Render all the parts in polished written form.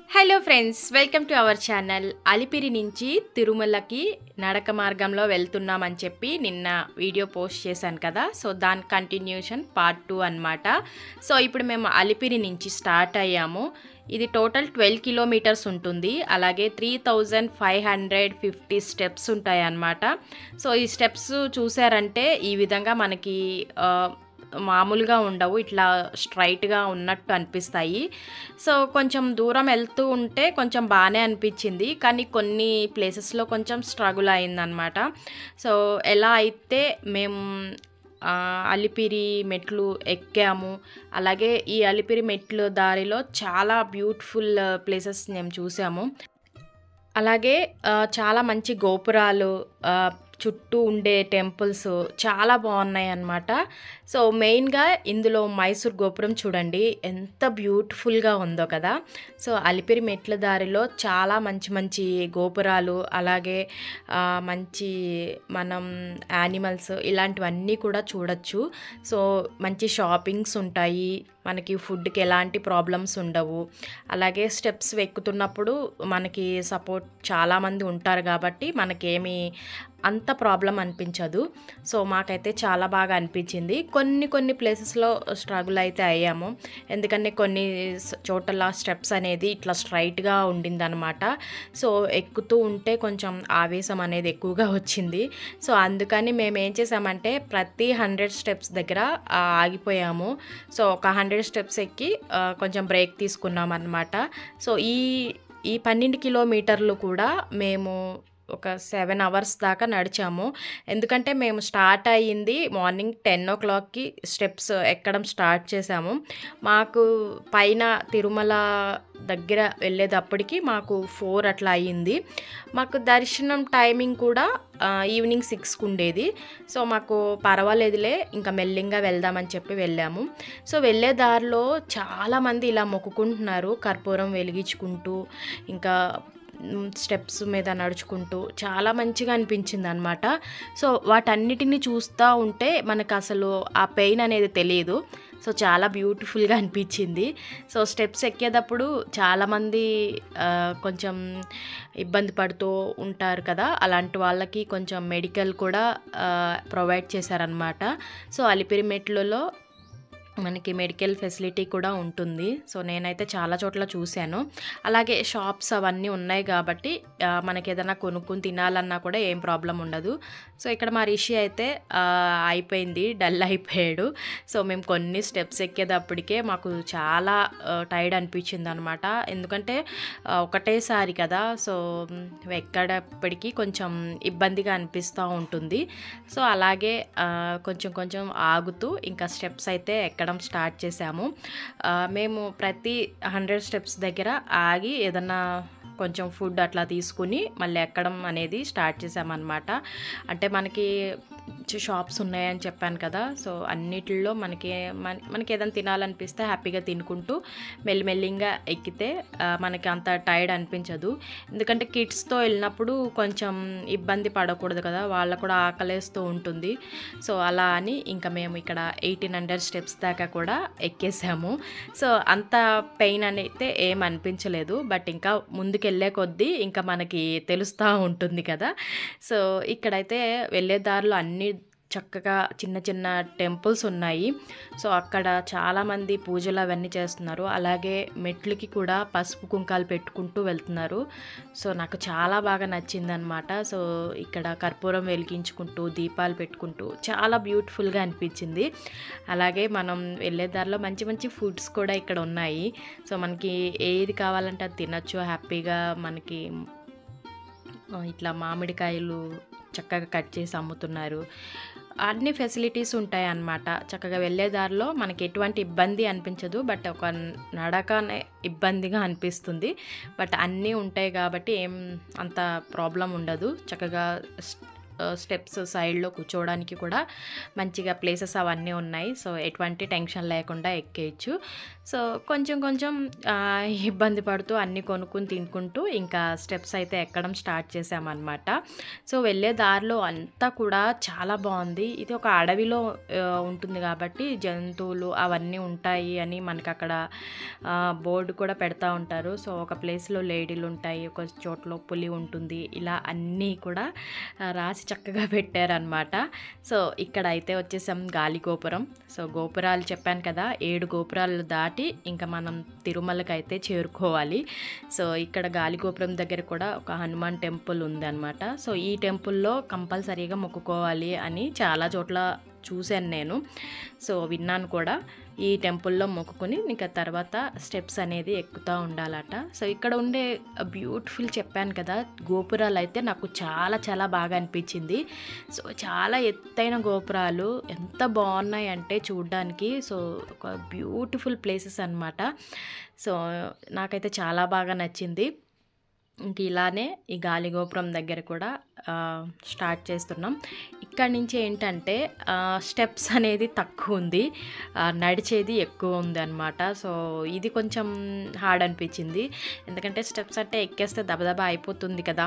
Hello friends, welcome to our channel. Alipiri నుంచి తిరుమలకి నడక మార్గంలో వెళ్తున్నామని చెప్పి నిన్న వీడియో పోస్ట్ చేశాను కదా. సో దాని కంటిన్యూషన్ పార్ట్ 2 అన్నమాట. సో ఇప్పుడు మేము అలిపిరి నుంచి స్టార్ట్ అయ్యాము. ఇది టోటల్ 12 కిలోమీటర్స్ ఉంటుంది. అలాగే 3550 స్టెప్స్ ఉంటాయి అన్నమాట. సో ఈ స్టెప్స్ చూసారంటే ఈ విధంగా మనకి మామూలుగా ఉండవు, ఇట్లా స్ట్రైట్గా ఉన్నట్టు అనిపిస్తాయి. సో కొంచెం దూరం వెళ్తూ ఉంటే కొంచెం బాగానే అనిపించింది, కానీ కొన్ని ప్లేసెస్లో కొంచెం స్ట్రగుల్ అయిందనమాట. సో ఎలా అయితే మేము అలిపిరి మెట్లు ఎక్కాము. అలాగే ఈ అలిపిరి మెట్లు దారిలో చాలా బ్యూటిఫుల్ ప్లేసెస్ మేము చూసాము. అలాగే చాలా మంచి గోపురాలు, చుట్టూ ఉండే టెంపుల్స్ చాలా బాగున్నాయి అన్నమాట. సో మెయిన్గా ఇందులో మైసూర్ గోపురం చూడండి ఎంత బ్యూటిఫుల్గా ఉందో కదా. సో అలిపిరి మెట్ల దారిలో చాలా మంచి మంచి గోపురాలు, అలాగే మంచి మనం యానిమల్స్ ఇలాంటివన్నీ కూడా చూడొచ్చు. సో మంచి షాపింగ్స్ ఉంటాయి, మనకి ఫుడ్కి ఎలాంటి ప్రాబ్లమ్స్ ఉండవు. అలాగే స్టెప్స్ ఎక్కుతున్నప్పుడు మనకి సపోర్ట్ చాలామంది ఉంటారు కాబట్టి మనకేమీ అంత ప్రాబ్లం అనిపించదు. సో మాకైతే చాలా బాగా అనిపించింది. కొన్ని ప్లేసెస్లో స్ట్రగుల్ అయితే అయ్యాము, ఎందుకంటే కొన్ని చోట్ల స్టెప్స్ అనేది ఇట్లా స్ట్రైట్గా ఉండిందనమాట. సో ఎక్కుతూ ఉంటే కొంచెం ఆవేశం అనేది ఎక్కువగా వచ్చింది. సో అందుకని మేము ఏం చేసామంటే ప్రతి 100 స్టెప్స్ దగ్గర ఆగిపోయాము. సో ఒక 100 స్టెప్స్ ఎక్కి కొంచెం బ్రేక్ తీసుకున్నాం అన్నమాట. సో ఈ 12 కిలోమీటర్లు కూడా మేము ఒక 7 అవర్స్ దాకా నడిచాము. ఎందుకంటే మేము స్టార్ట్ అయ్యింది మార్నింగ్ 10 o'clock స్టెప్స్ ఎక్కడం స్టార్ట్ చేసాము. మాకు పైన తిరుమల దగ్గర వెళ్ళేటప్పటికి మాకు 4 అట్లా అయ్యింది. మాకు దర్శనం టైమింగ్ కూడా ఈవినింగ్ 6కు ఉండేది. సో మాకు పర్వాలేదులే, ఇంకా మెల్లింగా వెళ్దామని చెప్పి వెళ్ళాము. సో వెళ్ళే దారిలో చాలామంది ఇలా మొక్కుకుంటున్నారు, కర్పూరం వెలిగించుకుంటూ, ఇంకా స్టెప్స్ మీద నడుచుకుంటూ చాలా మంచిగా అనిపించింది అనమాట. సో వాటన్నిటిని చూస్తూ ఉంటే మనకు అసలు ఆ పెయిన్ అనేది తెలియదు. సో చాలా బ్యూటిఫుల్గా అనిపించింది. సో స్టెప్స్ ఎక్కేటప్పుడు చాలామంది కొంచెం ఇబ్బంది పడుతూ ఉంటారు కదా, అలాంటి వాళ్ళకి కొంచెం మెడికల్ కూడా ప్రొవైడ్ చేశారనమాట. సో అలిపిరి మెట్లలో మనకి మెడికల్ ఫెసిలిటీ కూడా ఉంటుంది. సో నేనైతే చాలా చోట్ల చూశాను. అలాగే షాప్స్ అవన్నీ ఉన్నాయి కాబట్టి మనకి ఏదైనా కొనుక్కొని తినాలన్నా కూడా ఏం ప్రాబ్లం ఉండదు. సో ఇక్కడ మా రిషి అయితే అయిపోయింది, డల్ అయిపోయాడు. సో మేము కొన్ని స్టెప్స్ ఎక్కేటప్పటికే మాకు చాలా టైర్డ్ అనిపించింది అనమాట. ఎందుకంటే ఒకటేసారి కదా, సో ఎక్కడప్పటికీ కొంచెం ఇబ్బందిగా అనిపిస్తూ ఉంటుంది. సో అలాగే కొంచెం ఆగుతూ ఇంకా స్టెప్స్ అయితే ఎక్కడం స్టార్ట్ చేసాము. మేము ప్రతి 100 స్టెప్స్ దగ్గర ఆగి ఏదన్నా కొంచెం ఫుడ్ అట్లా తీసుకుని మళ్ళీ ఎక్కడం అనేది స్టార్ట్ చేసామన్నమాట. అంటే మనకి షాప్స్ ఉన్నాయని చెప్పాను కదా. సో అన్నిటిలో మనకి ఏదైనా తినాలనిపిస్తే హ్యాపీగా తినుకుంటూ మెల్లిమెల్లిగా ఎక్కితే మనకి అంత టైర్డ్ అనిపించదు. ఎందుకంటే కిడ్స్తో వెళ్ళినప్పుడు కొంచెం ఇబ్బంది పడకూడదు కదా, వాళ్ళకు కూడా ఆకలేస్తూ ఉంటుంది. సో అలా అని ఇంకా మేము ఇక్కడ 1800 స్టెప్స్ దాకా కూడా ఎక్కేసాము. సో అంత పెయిన్ అయితే ఏం అనిపించలేదు. బట్ ఇంకా ముందుకెళ్ళే కొద్దీ ఇంకా మనకి తెలుస్తూ ఉంటుంది కదా. సో ఇక్కడైతే వెళ్ళే దారిలో అన్ని చక్కగా చిన్న టెంపుల్స్ ఉన్నాయి. సో అక్కడ చాలామంది పూజలు అవన్నీ చేస్తున్నారు. అలాగే మెట్లకి కూడా పసుపు కుంకాలు పెట్టుకుంటూ వెళ్తున్నారు. సో నాకు చాలా బాగా నచ్చిందనమాట. సో ఇక్కడ కర్పూరం వెలిగించుకుంటూ దీపాలు పెట్టుకుంటూ చాలా బ్యూటిఫుల్గా అనిపించింది. అలాగే మనం వెళ్ళే దారిలో మంచి ఫుడ్స్ కూడా ఇక్కడ ఉన్నాయి. సో మనకి ఏది కావాలంటే అది తినచ్చు హ్యాపీగా. మనకి ఇట్లా మామిడికాయలు చక్కగా కట్ చేసి అమ్ముతున్నారు. అన్ని ఫెసిలిటీస్ ఉంటాయి అన్నమాట. చక్కగా వెళ్ళే దారిలో మనకి ఎటువంటి ఇబ్బంది అనిపించదు. బట్ ఒక నడకనే ఇబ్బందిగా అనిపిస్తుంది. బట్ అన్నీ ఉంటాయి కాబట్టి ఏం అంత ప్రాబ్లం ఉండదు. చక్కగా స్టెప్స్ సైడ్లో కూర్చోవడానికి కూడా మంచిగా ప్లేసెస్ అవన్నీ ఉన్నాయి. సో ఎటువంటి టెన్షన్ లేకుండా ఎక్కేయచ్చు. సో, కొంచెం కొంచెం ఇబ్బంది పడుతూ అన్నీ కొనుక్కొని తినుకుంటూ ఇంకా స్టెప్స్ అయితే ఎక్కడం స్టార్ట్ చేశామనమాట. సో, వెళ్ళే దారిలో అంతా కూడా చాలా బావుంది. ఇది ఒక అడవిలో ఉంటుంది కాబట్టి జంతువులు అవన్నీ ఉంటాయి అని మనకక్కడ బోర్డు కూడా పెడతా ఉంటారు. సో, ఒక ప్లేస్‌లో లేడీలుంటాయి, ఒక చోట్లో పులి ఉంటుంది. ఇలా అన్నీ కూడా రాసి చక్కగా పెట్టారనమాట. సో, ఇక్కడైతే వచ్చేసాం గాలిగోపురం. సో, గోపురాలు చెప్పాను కదా! 7 గోపురాలు దాటి ఇంకా మనం తిరుమలకైతే చేరుకోవాలి. సో, ఇక్కడ గాలిగోపురం దగ్గర కూడా ఒక హనుమాన్ టెంపుల్ ఉందనమాట. సో, ఈ టెంపుల్‌లో కంపల్సరీగా మొక్కుకోవాలి అని చాలా చోట్ల చూశాను నేను. సో, విన్నాను కూడా. ఈ టెంపుల్‌లో మొక్కుకొని ఇంకా తర్వాత స్టెప్స్ అనేది ఎక్కుతా ఉండాలట. సో, ఇక్కడ ఉండే బ్యూటిఫుల్ చెప్పాను కదా! గోపురాలైతే నాకు చాలా చాలా బాగా అనిపించింది. సో, చాలా ఎత్తైన గోపురాలు ఎంత బాగున్నాయంటే చూడ్డానికి. సో, ఒక బ్యూటిఫుల్ ప్లేసెస్ అనమాట. సో, నాకైతే చాలా బాగా నచ్చింది. ఇంక ఇలానే ఈ గాలిగోపురం దగ్గర కూడా స్టార్ట్ చేస్తున్నాం. ఇక్కడి నుంచి ఏంటంటే స్టెప్స్ అనేది తక్కువ ఉంది, నడిచేది ఎక్కువ ఉంది అనమాట. సో, ఇది కొంచెం హార్డ్ అనిపించింది. ఎందుకంటే స్టెప్స్ అంటే ఎక్కేస్తే దబదబా అయిపోతుంది కదా,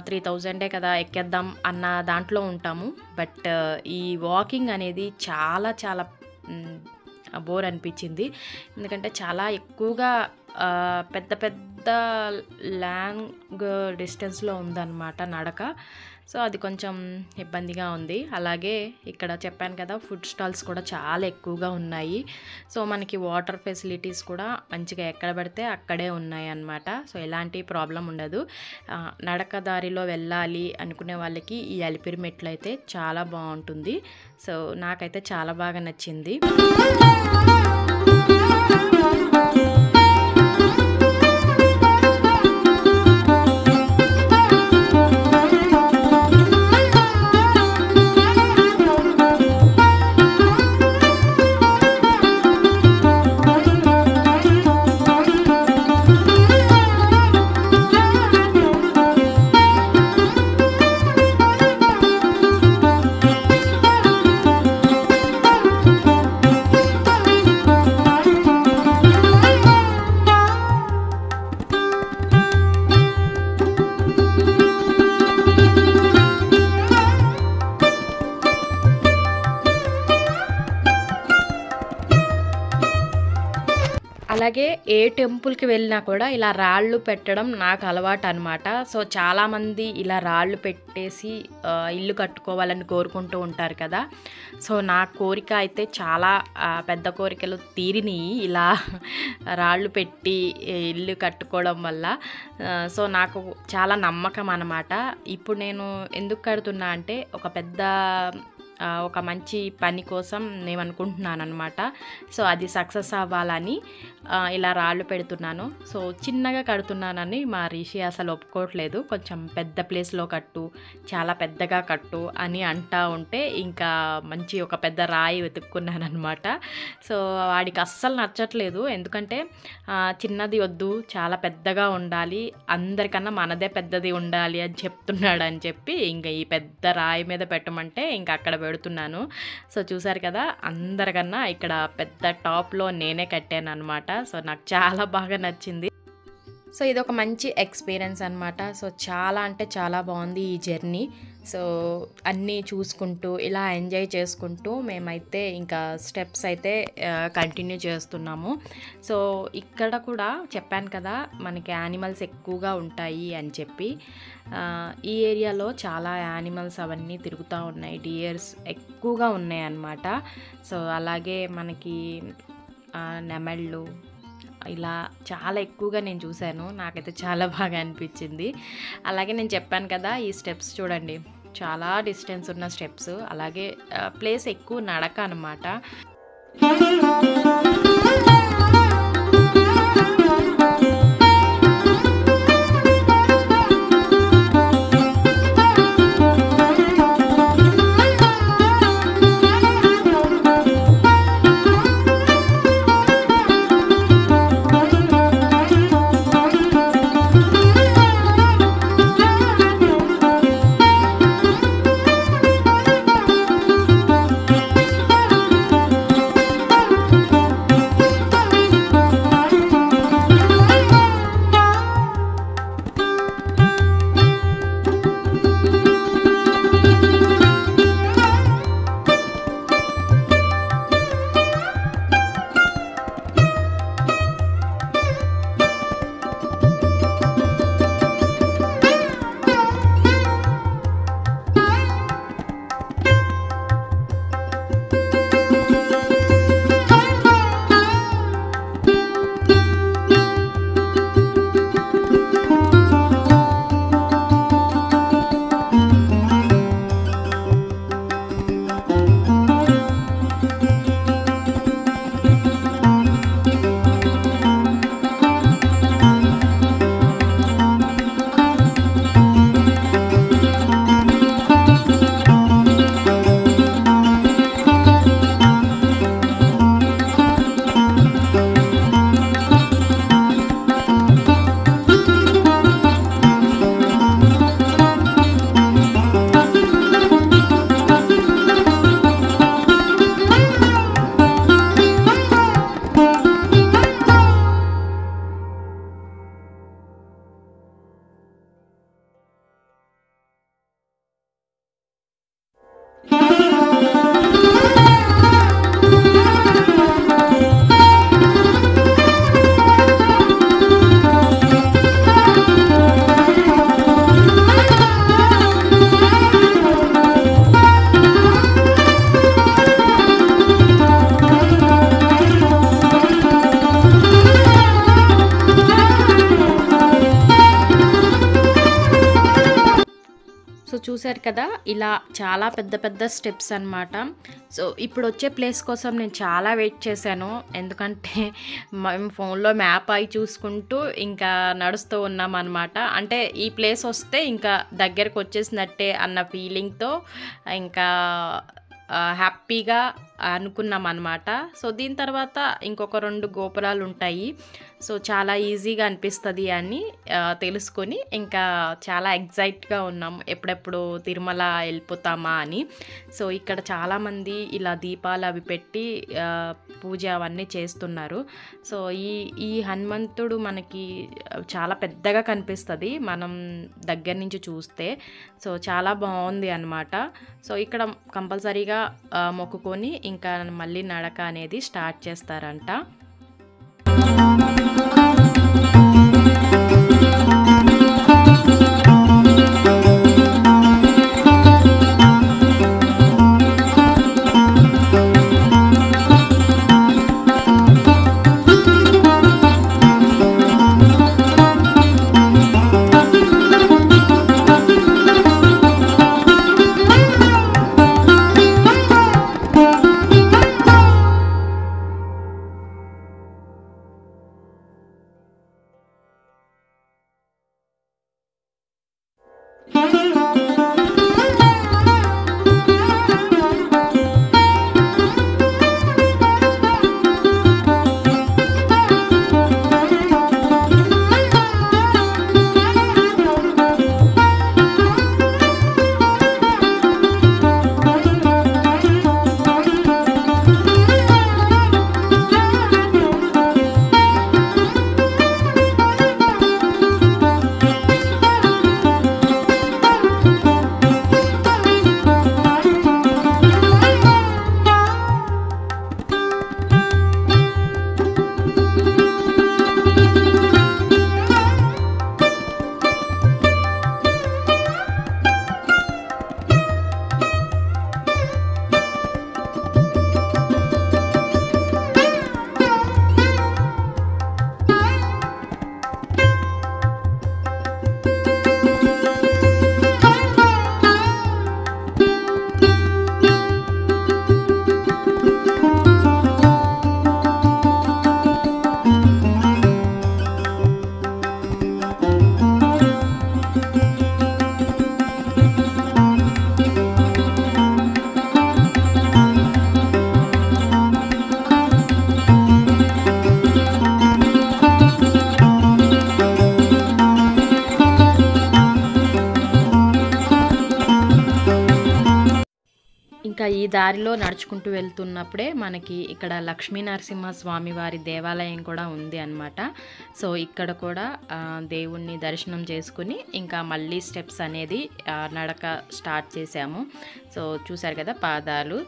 3000 కదా ఎక్కేద్దాం అన్న దాంట్లో ఉంటాము. బట్ ఈ వాకింగ్ అనేది చాలా చాలా బోర్ అనిపించింది. ఎందుకంటే చాలా ఎక్కువగా పెద్ద పెద్ద లాంగ్ డిస్టెన్స్లో ఉందన్నమాట నడక. సో, అది కొంచెం ఇబ్బందిగా ఉంది. అలాగే ఇక్కడ చెప్పాను కదా, ఫుడ్ స్టాల్స్ కూడా చాలా ఎక్కువగా ఉన్నాయి. సో, మనకి వాటర్ ఫెసిలిటీస్ కూడా మంచిగా ఎక్కడ పడితే అక్కడే ఉన్నాయి అన్నమాట. సో, ఎలాంటి ప్రాబ్లం ఉండదు. నడక దారిలో వెళ్ళాలి అనుకునే వాళ్ళకి ఈ అలిపిరి మెట్లు అయితే చాలా బాగుంటుంది. సో, నాకైతే చాలా బాగా నచ్చింది. అలాగే ఏ టెంపుల్‌కి వెళ్ళినా కూడా ఇలా రాళ్ళు పెట్టడం నాకు అలవాటు అనమాట. సో, చాలామంది ఇలా రాళ్ళు పెట్టేసి ఇల్లు కట్టుకోవాలని కోరుకుంటూ ఉంటారు కదా. సో, నా కోరిక అయితే చాలా పెద్ద కోరికలు తీరినియి ఇలా రాళ్ళు పెట్టి ఇల్లు కట్టుకోవడం వల్ల. సో, నాకు చాలా నమ్మకం అనమాట. ఇప్పుడు నేను ఎందుకు కడుతున్నా అంటే ఒక మంచి పని కోసం నేను అనుకుంటున్నానమాట. సో, అది సక్సెస్ అవ్వాలని ఇలా రాళ్ళు పెడుతున్నాను. సో, చిన్నగా కడుతున్నానని మా రిషి అసలు ఒప్పుకోవట్లేదు. కొంచెం పెద్ద ప్లేస్‌లో కట్టు, చాలా పెద్దగా కట్టు అని అంటా ఉంటే ఇంకా మంచి ఒక పెద్ద రాయి వెతుక్కున్నానమాట. సో, వాడికి అస్సలు నచ్చట్లేదు. ఎందుకంటే చిన్నది వద్దు, చాలా పెద్దగా ఉండాలి, అందరికన్నా మనదే పెద్దది ఉండాలి అని చెప్తున్నాడని చెప్పి ఇంకా ఈ పెద్ద రాయి మీద పెట్టమంటే ఇంకా అక్కడ పెడుతున్నాను. సో, చూసారు కదా, అందరికన్నా ఇక్కడ పెద్ద టాప్‌లో నేనే కట్టాను అనమాట. సో, నాకు చాలా బాగా నచ్చింది. సో, ఇదొక మంచి ఎక్స్‌పీరియన్స్ అనమాట. సో, చాలా అంటే చాలా బాగుంది ఈ జర్నీ. సో, అన్నీ చూసుకుంటూ ఇలా ఎంజాయ్ చేసుకుంటూ మేమైతే ఇంకా స్టెప్స్ అయితే కంటిన్యూ చేస్తున్నాము. సో, ఇక్కడ కూడా చెప్పాను కదా మనకి యానిమల్స్ ఎక్కువగా ఉంటాయి అని చెప్పి. ఈ ఏరియాలో చాలా యానిమల్స్ అవన్నీ తిరుగుతూ ఉన్నాయి. డియర్స్ ఎక్కువగా ఉన్నాయి అన్నమాట. సో, అలాగే మనకి నెమళ్ళు ఇలా చాలా ఎక్కువగా నేను చూశాను. నాకైతే చాలా బాగా అనిపించింది. అలాగే నేను చెప్పాను కదా, ఈ స్టెప్స్ చూడండి, చాలా డిస్టెన్స్ ఉన్న స్టెప్స్. అలాగే ప్లేస్ ఎక్కువ నడక అనమాట. చూసారు కదా, ఇలా చాలా పెద్ద పెద్ద స్టెప్స్ అన్నమాట. సో ఇప్పుడు వచ్చే ప్లేస్ కోసం నేను చాలా వెయిట్ చేశాను. ఎందుకంటే మేము ఫోన్లో మ్యాప్ అయి చూసుకుంటూ ఇంకా నడుస్తూ ఉన్నామన్నమాట. అంటే ఈ ప్లేస్ వస్తే ఇంకా దగ్గరకు వచ్చేసినట్టే అన్న ఫీలింగ్తో ఇంకా హ్యాపీగా అనుకున్నామన్నమాట. సో దీని తర్వాత ఇంకొక 2 గోపురాలు ఉంటాయి. సో చాలా ఈజీగా అనిపిస్తుంది అని తెలుసుకొని ఇంకా చాలా ఎగ్జైట్గా ఉన్నాం, ఎప్పుడెప్పుడు తిరుమల వెళ్ళిపోతామా అని. సో ఇక్కడ చాలామంది ఇలా దీపాలు అవి పెట్టి పూజ అవన్నీ చేస్తున్నారు. సో ఈ హనుమంతుడు మనకి చాలా పెద్దగా కనిపిస్తుంది మనం దగ్గర నుంచి చూస్తే. సో చాలా బాగుంది అన్నమాట. సో ఇక్కడ కంపల్సరీగా మొక్కుకొని ఇంకా మళ్ళీ నడక అనేది స్టార్ట్ చేస్తారంట. ఇంకా ఈ దారిలో నడుచుకుంటూ వెళ్తున్నప్పుడే మనకి ఇక్కడ లక్ష్మీ నరసింహస్వామి వారి దేవాలయం కూడా ఉంది అన్నమాట. సో ఇక్కడ కూడా దేవుణ్ణి దర్శనం చేసుకుని ఇంకా మళ్ళీ స్టెప్స్ అనేది నడక స్టార్ట్ చేసాము. సో చూసారు కదా పాదాలు.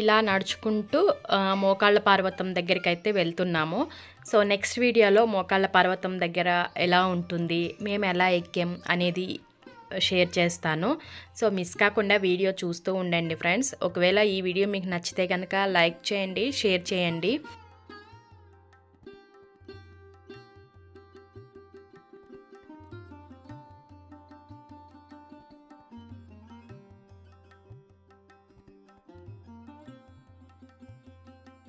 ఇలా నడుచుకుంటూ మోకాళ్ళ పర్వతం దగ్గరికి అయితే వెళ్తున్నాము. సో నెక్స్ట్ వీడియోలో మోకాళ్ళ పర్వతం దగ్గర ఎలా ఉంటుంది, మేము ఎలా ఎక్కాం అనేది షేర్ చేస్తాను. సో మిస్ కాకుండా వీడియో చూస్తూ ఉండండి ఫ్రెండ్స్. ఒకవేళ ఈ వీడియో మీకు నచ్చితే కనుక లైక్ చేయండి, షేర్ చేయండి.